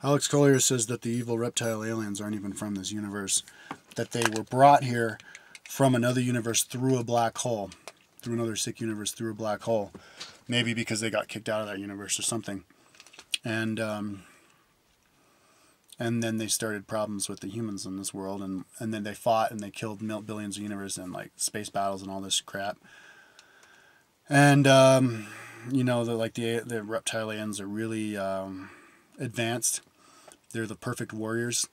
Alex Collier says that the evil reptile aliens aren't even from this universe, that they were brought here from another universe through a black hole, through another sick universe, through a black hole, maybe because they got kicked out of that universe or something, and then they started problems with the humans in this world, and then they fought and they killed billions of universes and like space battles and all this crap, and you know, the reptilians are really advanced. They're the perfect warriors,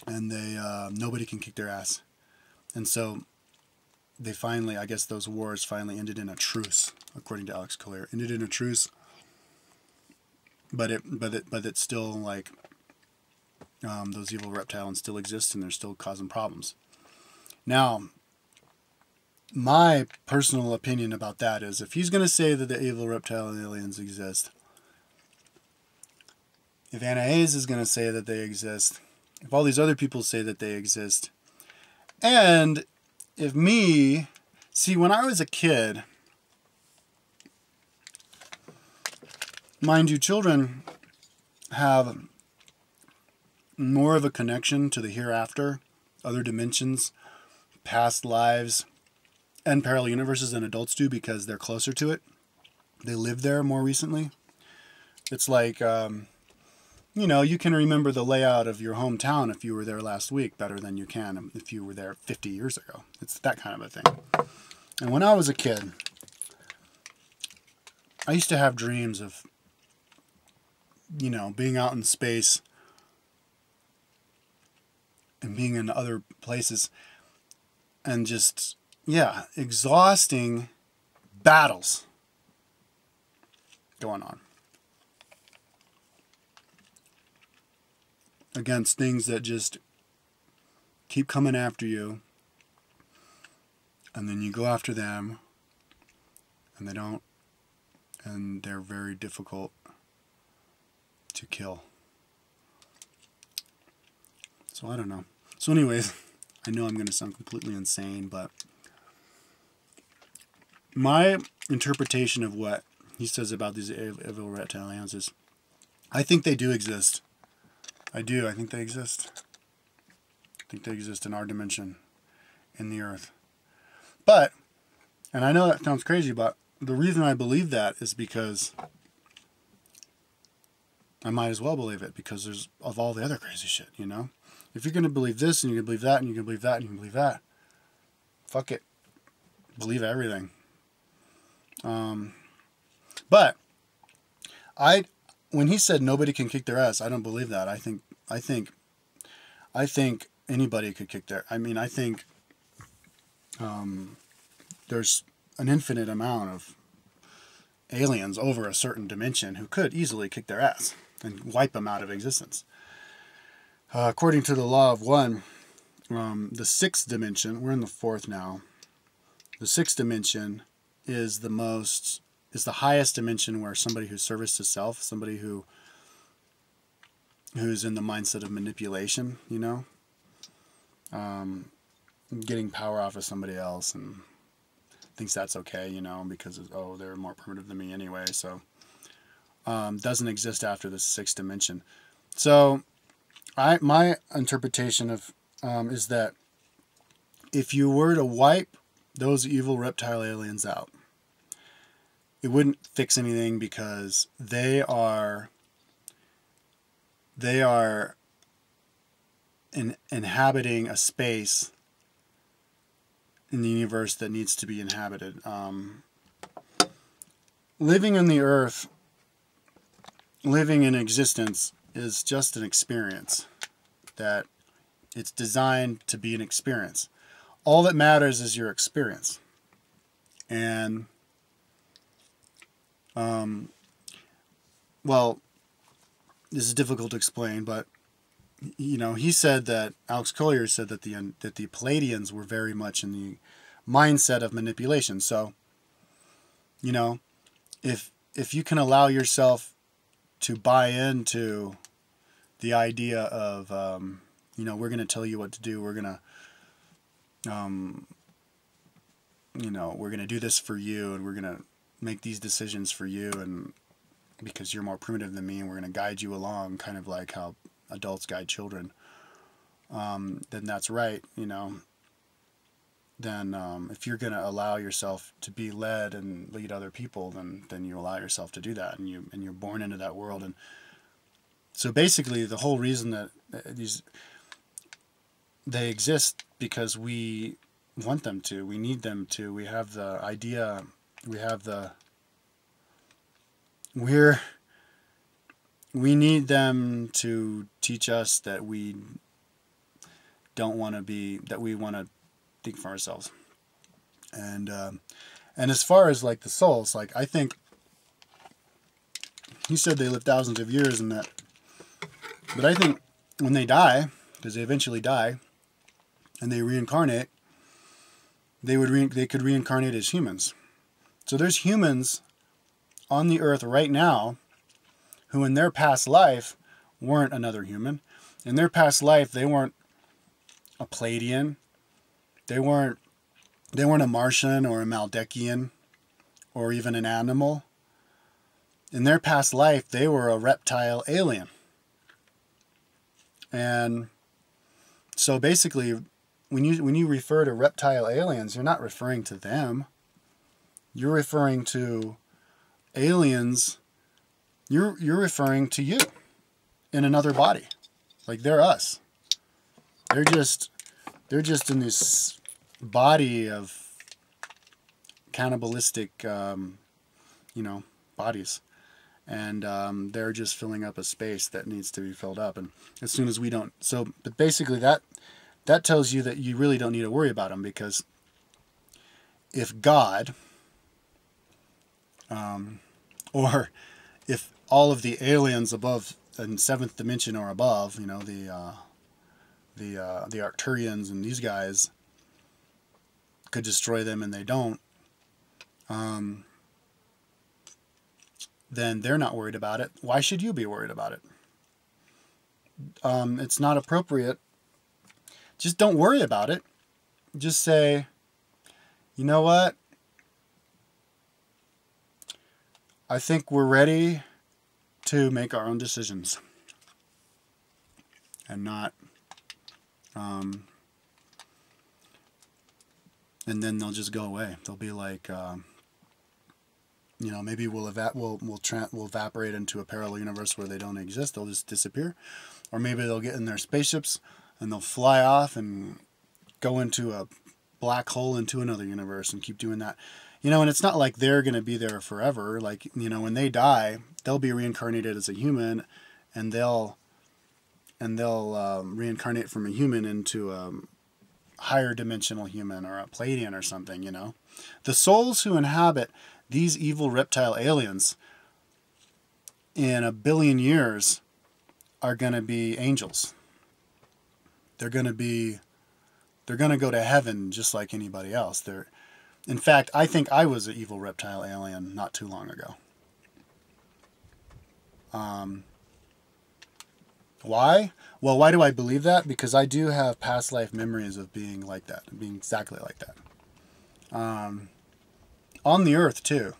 and they nobody can kick their ass. And so they finally, I guess those wars finally ended in a truce, according to Alex Collier. Ended in a truce, but it's still like those evil reptilians still exist, and they're still causing problems. Now, my personal opinion about that is, if he's going to say that the evil reptile aliens exist, if Anna Hayes is going to say that they exist, if all these other people say that they exist, and if see, when I was a kid, mind you, children have more of a connection to the hereafter, other dimensions, past lives, and parallel universes than adults do because they're closer to it. They live there more recently. It's like, you know, you can remember the layout of your hometown if you were there last week better than you can if you were there 50 years ago. It's that kind of a thing. And when I was a kid, I used to have dreams of, you know, being out in space and being in other places and just, yeah, exhausting battles going on against things that just keep coming after you, and then you go after them, and they don't, and they're very difficult to kill. So I don't know. So anyways, I know I'm going to sound completely insane, but my interpretation of what he says about these evil reptilians is, I think they do exist. I do. I think they exist. I think they exist in our dimension, in the Earth. But, and I know that sounds crazy, but the reason I believe that is because I might as well believe it, because there's of all the other crazy shit, you know? If you're going to believe this, and you can believe that, and you can believe that, and you can believe that, fuck it. Believe everything. But when he said nobody can kick their ass, I don't believe that. I think anybody could kick their. I mean, I think there's an infinite amount of aliens over a certain dimension who could easily kick their ass and wipe them out of existence. According to the law of one, the sixth dimension, we're in the fourth now. The sixth dimension is the highest dimension where somebody who services self, somebody who's in the mindset of manipulation, you know, getting power off of somebody else and thinks that's okay, you know, because they're more primitive than me anyway. So doesn't exist after the sixth dimension. So my interpretation of is that if you were to wipe those evil reptile aliens out, it wouldn't fix anything, because they are inhabiting a space in the universe that needs to be inhabited. Living on the Earth, living in existence, is just an experience. That it's designed to be an experience. All that matters is your experience. And well, this is difficult to explain, but you know, he said that Alex Collier said that the Palladians were very much in the mindset of manipulation. So, you know, if you can allow yourself to buy into the idea of you know, we're going to tell you what to do, we're going to you know, we're going to do this for you, and we're going to make these decisions for you, and because you're more primitive than me and we're going to guide you along, kind of like how adults guide children, then that's right, you know. Then if you're going to allow yourself to be led and lead other people, then you allow yourself to do that, and you're born into that world. And so basically the whole reason that they exist, because we want them to, we need them to, we have the idea, we need them to teach us that we want to think for ourselves. And as far as like the souls, like I think he said they live thousands of years and that, but I think when they die, because they eventually die and they reincarnate, they could reincarnate as humans. So there's humans on the earth right now who in their past life weren't another human. In their past life, they weren't a Pleiadian. They weren't a Martian or a Maldekian or even an animal. In their past life, they were a reptile alien. And so basically, when you refer to reptile aliens, you're not referring to them. You're referring to aliens. You're referring to you in another body. Like they're us. They're just in this body of cannibalistic, bodies. And they're just filling up a space that needs to be filled up. And as soon as we don't... but basically that tells you that you really don't need to worry about them, because if God, or if all of the aliens above in seventh dimension or above, the Arcturians and these guys could destroy them and they don't, then they're not worried about it. Why should you be worried about it? It's not appropriate. Just don't worry about it. Just say, you know what? I think we're ready to make our own decisions. And not... and then they'll just go away. They'll be like... maybe we'll evaporate into a parallel universe where they don't exist. They'll just disappear. Or maybe they'll get in their spaceships and they'll fly off and go into a black hole into another universe and keep doing that. And it's not like they're going to be there forever. Like, when they die, they'll be reincarnated as a human, and they'll reincarnate from a human into a higher dimensional human or a Pleiadian or something, The souls who inhabit these evil reptile aliens in 1 billion years are going to be angels. They're going to go to heaven just like anybody else. In fact, I think I was an evil reptile alien not too long ago. Why? Well, why do I believe that? Because I do have past life memories of being like that, being exactly like that. On the earth too.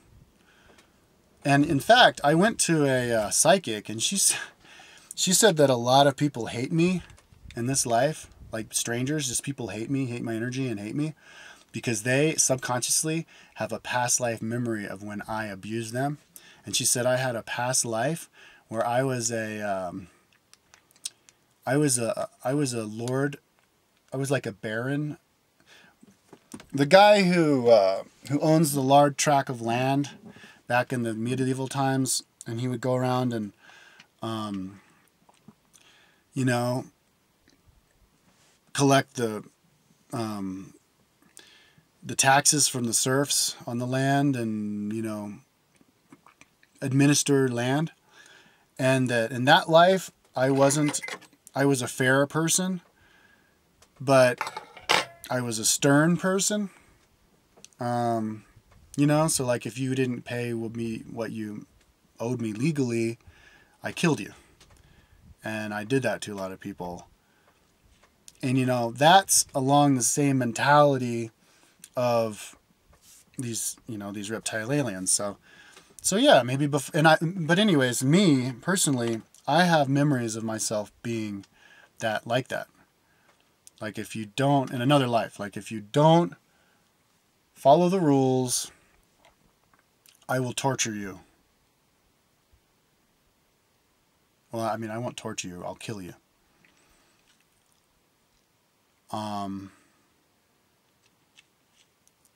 And in fact, I went to a psychic, and she said that a lot of people hate me in this life, like strangers, just people hate me, hate my energy and hate me, because they subconsciously have a past life memory of when I abused them. And she said I had a past life where I was a lord, I was like a baron. The guy who owns the large tract of land back in the medieval times, and he would go around and, collect the taxes from the serfs on the land and, administer land. And that in that life, I was a fair person, but I was a stern person. So like if you didn't pay what you owed me legally, I killed you. And I did that to a lot of people. And that's along the same mentality of these reptile aliens. So So yeah, maybe but anyways, me personally, I have memories of myself being like that. Like if you don't, in another life, like if you don't follow the rules, I will torture you. Well, I mean, I won't torture you. I'll kill you. Um,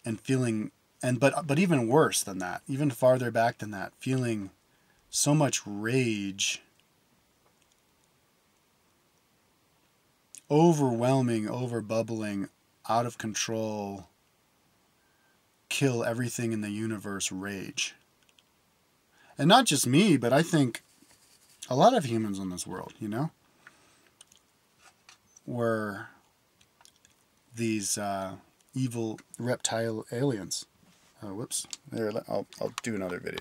and feeling, but even worse than that, even farther back than that, feeling so much rage, overwhelming, overbubbling, out of control, kill everything in the universe rage. And not just me, but I think a lot of humans in this world, you know, were these evil reptile aliens. Whoops. There, I'll do another video.